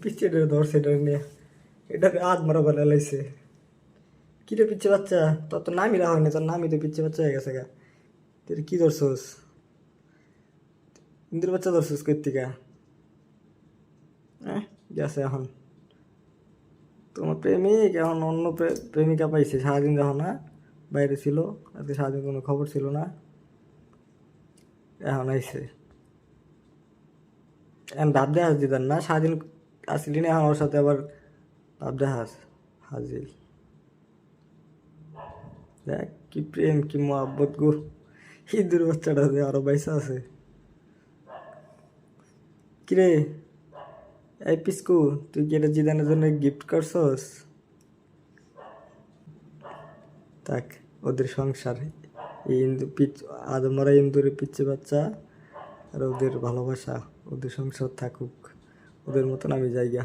পিচ্ছে ধরছে এটা নিয়ে, এটা আধ মারা বলে লাইছে। কিরে পিচ্ছে বাচ্চা, তোর তো নামই রাখা হয়নি, তোর নামই তো পিচ্ছে বাচ্চা হয়ে গেছে গা। তুই কি ধরছোস? ইন্দুর বাচ্চা ধরছোস কই থেকে? গেছে এখন। তোমার প্রেমিক এখন অন্য প্রেমিকা পাইছে। সারাদিন দেখো না বাইরে ছিল, আজকে সারাদিন কোনো খবর ছিল না, এখন আইছে। এখন ভাব দেখাস দিতাম না, সারাদিন আসলি না, এখন ওর সাথে আবার ভাব দেখাস হাজির। দেখ কি প্রেম, কি মহাব্বত গো। ইঁদুর বাচ্চাটা যে আরো বাইসা আছে। কিরে এই পিসকু, তুই কি এটা জিদানের জন্য গিফট করছস? থাক, ওদের সংসার, এই ইন্দু আদমরা ইন্দুরের পিচ্ছে বাচ্চা, আর ওদের ভালোবাসা, ওদের সংসার থাকুক, ওদের মতন আমি জায়গা।